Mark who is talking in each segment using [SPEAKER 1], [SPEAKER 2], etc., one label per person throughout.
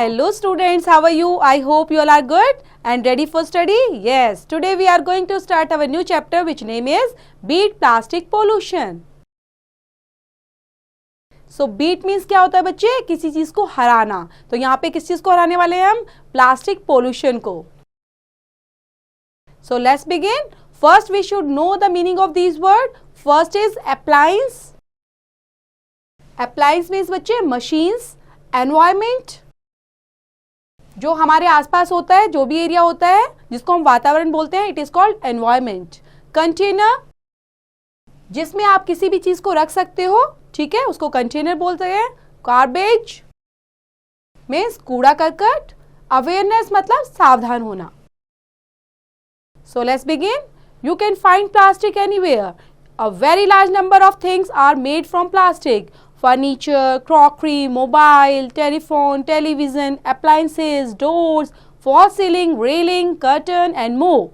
[SPEAKER 1] Hello students, how are you? I hope you all are good and ready for study. Yes, today we are going to start our new chapter which name is Beat Plastic Pollution. So beat means क्या होता है बच्चे? किसी चीज को हराना. तो यहाँ पे किस चीज को हराने वाले हैं हम? प्लास्टिक पोल्यूशन को. So let's begin. First we should know the meaning of these words. First is appliance. Appliance means बच्चे machines, environment. जो हमारे आसपास होता है, जो भी एरिया होता है जिसको हम वातावरण बोलते हैं, it is called environment. Container, जिसमें आप किसी भी चीज को रख सकते हो, ठीक है, उसको कंटेनर बोलते हैं. गार्बेज मीन्स कूड़ा करकट. अवेयरनेस मतलब सावधान होना. So let's begin. You can find plastic anywhere. A very large number of things are made from plastic. Furniture, crockery, mobile, telephone, television, appliances, doors, false ceiling, railing, curtain and more.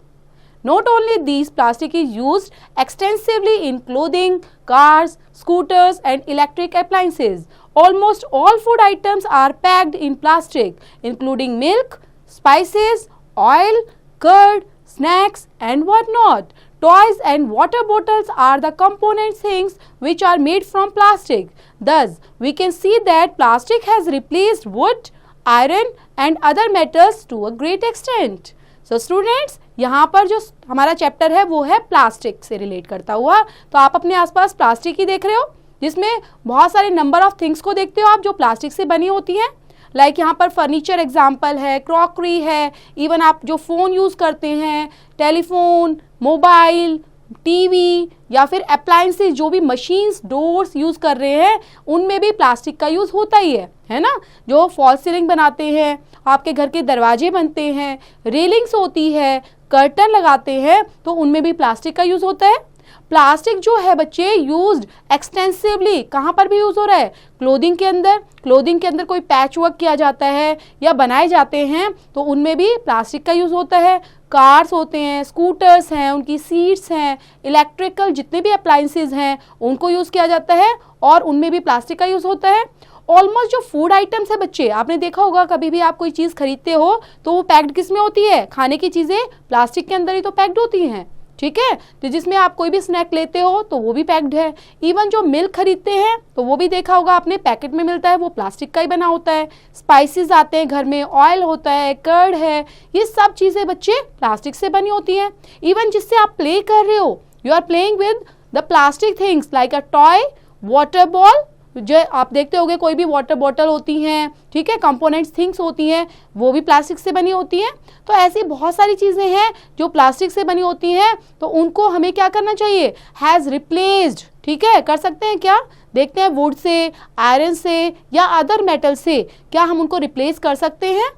[SPEAKER 1] Not only these, plastic is used extensively in clothing, cars, scooters and electric appliances. Almost all food items are packed in plastic, including milk, spices, oil, curd, snacks and whatnot. Toys and water bottles are the component things which are made from plastic. Thus, we can see that plastic has replaced wood, iron and other metals to a great extent. So students, यहाँ पर जो हमारा chapter है वो है plastic से relate करता हुआ. तो आप अपने आसपास प्लास्टिक ही देख रहे हो, जिसमें बहुत सारे नंबर ऑफ थिंग्स को देखते हो आप जो प्लास्टिक से बनी होती हैं. लाइक यहाँ पर फर्नीचर एग्जाम्पल है, क्रॉकरी है, इवन आप जो फ़ोन यूज़ करते हैं, टेलीफोन, मोबाइल, टीवी या फिर अप्लायंसेस, जो भी मशीन्स, डोर्स यूज़ कर रहे हैं, उनमें भी प्लास्टिक का यूज़ होता ही है ना. जो फॉल्स सीलिंग बनाते हैं, आपके घर के दरवाजे बनते हैं, रेलिंग्स होती है, कर्टन लगाते हैं, तो उनमें भी प्लास्टिक का यूज़ होता है. प्लास्टिक जो है बच्चे यूज्ड एक्सटेंसिवली, कहाँ पर भी यूज़ हो रहा है? क्लोथिंग के अंदर. क्लोथिंग के अंदर कोई पैच वर्क किया जाता है या बनाए जाते हैं तो उनमें भी प्लास्टिक का यूज़ होता है. कार्स होते हैं, स्कूटर्स हैं, उनकी सीट्स हैं, इलेक्ट्रिकल जितने भी अप्लायंसेज हैं उनको यूज़ किया जाता है और उनमें भी प्लास्टिक का यूज़ होता है. ऑलमोस्ट जो फूड आइटम्स है बच्चे, आपने देखा होगा कभी भी आप कोई चीज़ खरीदते हो तो वो पैक्ड किस में होती है? खाने की चीज़ें प्लास्टिक के अंदर ही तो पैक्ड होती हैं, ठीक है. तो जिसमें आप कोई भी स्नैक लेते हो तो वो भी पैक्ड है. इवन जो मिल्क खरीदते हैं तो वो भी देखा होगा आपने, पैकेट में मिलता है, वो प्लास्टिक का ही बना होता है. स्पाइसेस आते हैं घर में, ऑयल होता है, कर्ड है, ये सब चीज़ें बच्चे प्लास्टिक से बनी होती हैं. इवन जिससे आप प्ले कर रहे हो, you are playing with the plastic things like a toy, water ball, जो आप देखते होंगे कोई भी वाटर बॉटल होती हैं, ठीक है, कंपोनेंट्स थिंग्स होती हैं, वो भी प्लास्टिक से बनी होती हैं. तो ऐसी बहुत सारी चीज़ें हैं जो प्लास्टिक से बनी होती हैं, तो उनको हमें क्या करना चाहिए? हैज़ रिप्लेस्ड, ठीक है, कर सकते हैं क्या? देखते हैं वुड से, आयरन से या अदर मेटल से क्या हम उनको रिप्लेस कर सकते हैं.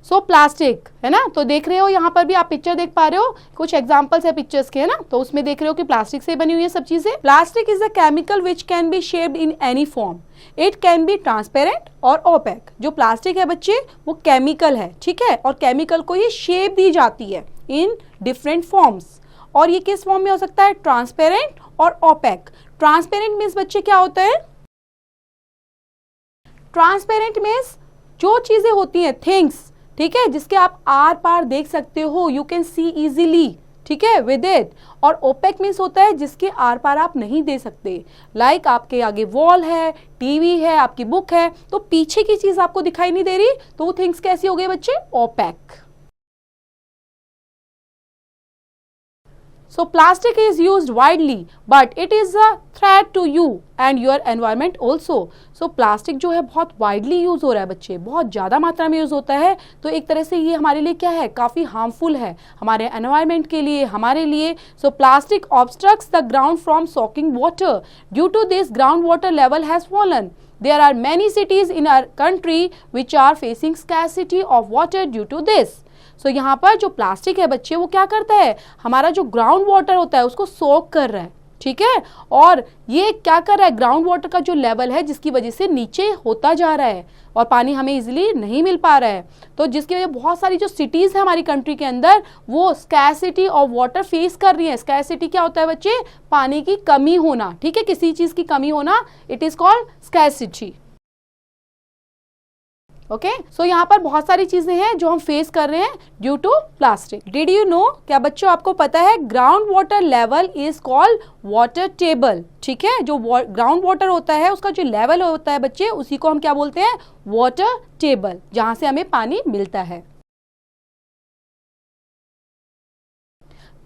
[SPEAKER 1] सो प्लास्टिक है ना. तो देख रहे हो यहाँ पर भी आप पिक्चर देख पा रहे हो, कुछ एग्जांपल्स है पिक्चर्स के, है ना. तो उसमें देख रहे हो कि प्लास्टिक से बनी हुई है सब चीजें. Plastic is a chemical which can be shaped in any form. It can be transparent और ओपेक. जो प्लास्टिक है बच्चे वो केमिकल है, ठीक है, और केमिकल को ही शेप दी जाती है इन डिफरेंट फॉर्म्स. और ये किस फॉर्म में हो सकता है? ट्रांसपेरेंट और ओपेक. ट्रांसपेरेंट मीन्स बच्चे क्या होता है? ट्रांसपेरेंट मीन्स जो चीजें होती हैं, थिंग्स, ठीक है, जिसके आप आर पार देख सकते हो, यू कैन सी इजीली, ठीक है, विद इट. और ओपेक मीन्स होता है जिसके आर पार आप नहीं दे सकते. लाइक आपके आगे वॉल है, टीवी है, आपकी बुक है, तो पीछे की चीज आपको दिखाई नहीं दे रही, तो वो थिंग्स कैसी हो गई बच्चे? OPEC. So plastic is used widely, but it is a threat to you and your environment also. So plastic जो है बहुत widely use हो रहा है बच्चे, बहुत ज़्यादा मात्रा में यूज़ होता है. तो एक तरह से ये हमारे लिए क्या है? काफ़ी हार्मफुल है हमारे environment के लिए, हमारे लिए. So plastic obstructs the ground from soaking water. Due to this, groundwater level has fallen. There are many cities in our country which are facing scarcity of water due to this. सो यहाँ पर जो plastic है बच्चे वो क्या करता है? हमारा जो ग्राउंड वाटर होता है उसको सोक कर रहा है, ठीक है, और ये क्या कर रहा है? ग्राउंड वाटर का जो लेवल है जिसकी वजह से नीचे होता जा रहा है और पानी हमें इजीली नहीं मिल पा रहा है. तो जिसकी वजह बहुत सारी जो सिटीज़ है हमारी कंट्री के अंदर वो स्कैरसिटी ऑफ वाटर फेस कर रही है. स्कैरसिटी क्या होता है बच्चे? पानी की कमी होना, ठीक है, किसी चीज़ की कमी होना, it is called scarcity. Okay, so यहाँ पर बहुत सारी चीजें हैं जो हम फेस कर रहे हैं due to plastic. Did you know, क्या बच्चों आपको पता है ground water level is called water table. ठीक है, जो ग्राउंड वाटर होता है उसका जो लेवल होता है बच्चे, उसी को हम क्या बोलते हैं, वाटर टेबल, जहां से हमें पानी मिलता है।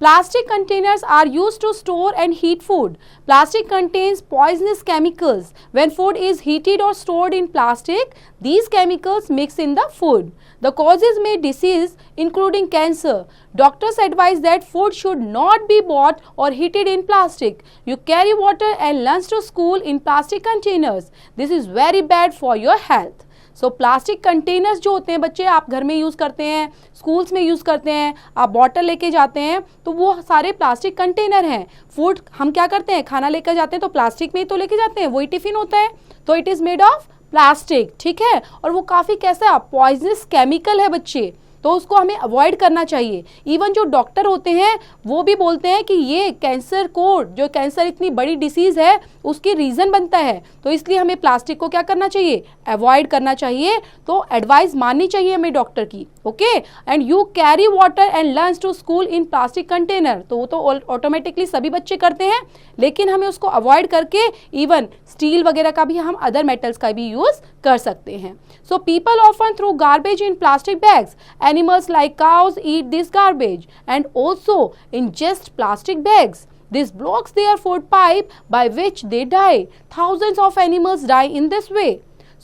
[SPEAKER 1] Plastic containers are used to store and heat food. Plastic contains poisonous chemicals. When food is heated or stored in plastic, these chemicals mix in the food. The causes may disease including cancer. Doctors advise that food should not be bought or heated in plastic. You carry water and lunch to school in plastic containers. This is very bad for your health. So plastic containers जो होते हैं बच्चे, आप घर में use करते हैं, schools में यूज़ करते हैं, आप बॉटल लेके जाते हैं, तो वो सारे प्लास्टिक कंटेनर हैं। फूड हम क्या करते हैं, खाना लेकर जाते हैं तो प्लास्टिक में ही तो लेके जाते हैं, वही टिफिन होता है, तो it is made of plastic. ठीक है, और वो काफ़ी कैसा पॉइजनस केमिकल है बच्चे, तो उसको हमें अवॉइड करना चाहिए। इवन जो डॉक्टर होते हैं वो भी बोलते हैं कि ये कैंसर को, जो कैंसर इतनी बड़ी डिसीज़ है उसकी रीज़न बनता है, तो इसलिए हमें प्लास्टिक को क्या करना चाहिए, अवॉइड करना चाहिए। तो एडवाइस माननी चाहिए हमें डॉक्टर की। Okay, and you carry water and lunch to school in plastic container, तो वो तो ऑटोमेटिकली सभी बच्चे करते हैं, लेकिन हमें उसको अवॉइड करके इवन स्टील वगैरह का भी, हम अदर मेटल्स का भी यूज़ कर सकते हैं। So people often throw garbage in plastic bags. Animals like cows eat this garbage and also ingest plastic bags. This blocks their food pipe by which they die. Thousands of animals die in this way.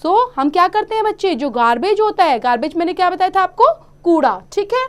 [SPEAKER 1] So हम क्या करते हैं बच्चे, जो garbage होता है, garbage मैंने क्या बताया था आपको, कूड़ा। ठीक है,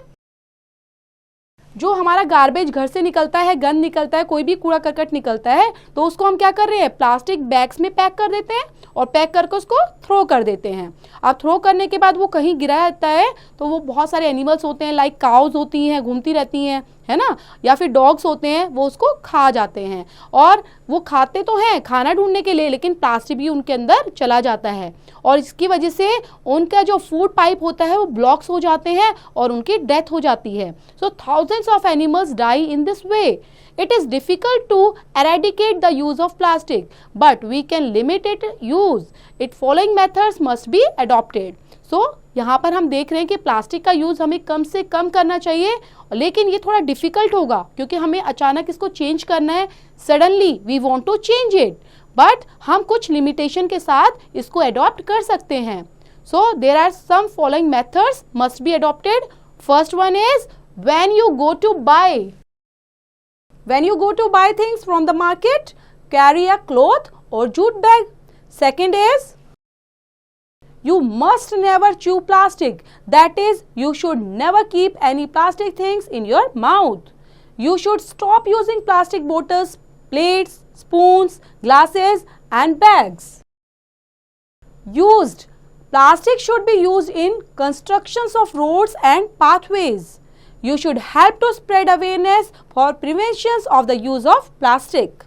[SPEAKER 1] जो हमारा गार्बेज घर से निकलता है, गंद निकलता है, कोई भी कूड़ा करकट निकलता है, तो उसको हम क्या कर रहे हैं, प्लास्टिक बैग्स में पैक कर देते हैं और पैक करके उसको थ्रो कर देते हैं। अब थ्रो करने के बाद वो कहीं गिरा रहता है, तो वो बहुत सारे एनिमल्स होते हैं, लाइक काउज होती हैं, घूमती रहती हैं, है ना, या फिर डॉग्स होते हैं, वो उसको खा जाते हैं। और वो खाते तो हैं खाना ढूंढने के लिए, लेकिन प्लास्टिक भी उनके अंदर चला जाता है, और इसकी वजह से उनका जो फूड पाइप होता है वो ब्लॉक्स हो जाते हैं और उनकी डेथ हो जाती है। So thousands of animals die in this way. It is difficult to eradicate the use of plastic, but we can limit its use. Its following methods must be adopted. So यहाँ पर हम देख रहे हैं कि प्लास्टिक का use हमें कम से कम करना चाहिए, लेकिन ये थोड़ा डिफ़िकल्ट होगा क्योंकि हमें अचानक इसको चेंज करना है, suddenly we want to change it, but हम कुछ लिमिटेशन के साथ इसको अडॉप्ट कर सकते हैं। So there are some following methods must be adopted. First one is when you go to buy, when you go to buy things from the market, carry a cloth or jute bag. Second is, you must never chew plastic. That is, you should never keep any plastic things in your mouth. You should stop using plastic bottles, plates, spoons, glasses and bags. Used. Plastic should be used in constructions of roads and pathways. You should help to spread awareness for prevention of the use of plastic.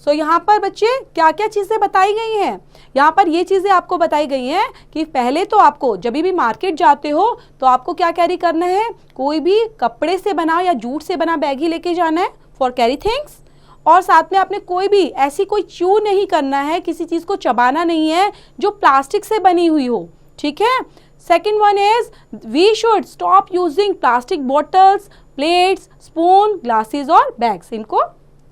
[SPEAKER 1] So यहाँ पर बच्चे क्या क्या चीज़ें बताई गई हैं, यहाँ पर ये चीज़ें आपको बताई गई हैं कि पहले तो आपको जब भी मार्केट जाते हो तो आपको क्या कैरी करना है, कोई भी कपड़े से बना या जूट से बना बैग ही लेके जाना है फॉर कैरी थिंग्स, और साथ में आपने कोई भी ऐसी कोई च्यू नहीं करना है, किसी चीज़ को चबाना नहीं है जो प्लास्टिक से बनी हुई हो। ठीक है, Second one is, we should stop using plastic bottles, plates, spoon, glasses और bags. इनको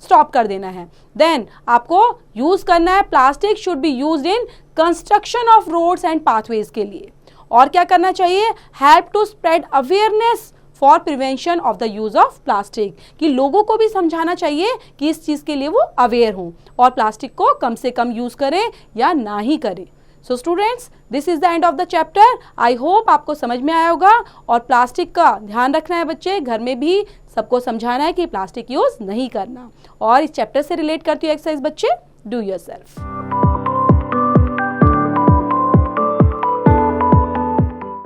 [SPEAKER 1] stop कर देना है। Then आपको use करना है, plastic should be used in construction of roads and pathways के लिए। और क्या करना चाहिए, help to spread awareness for prevention of the use of plastic, कि लोगों को भी समझाना चाहिए कि इस चीज़ के लिए वो अवेयर हों और प्लास्टिक को कम से कम यूज़ करें या ना ही करें। So students, this is the end of the chapter. I hope आपको समझ में आया होगा, और प्लास्टिक का ध्यान रखना है बच्चे, घर में भी सबको समझाना है कि प्लास्टिक यूज़ नहीं करना। और इस चैप्टर से रिलेट करती हूँ एक्सरसाइज बच्चे, डू योरसेल्फ।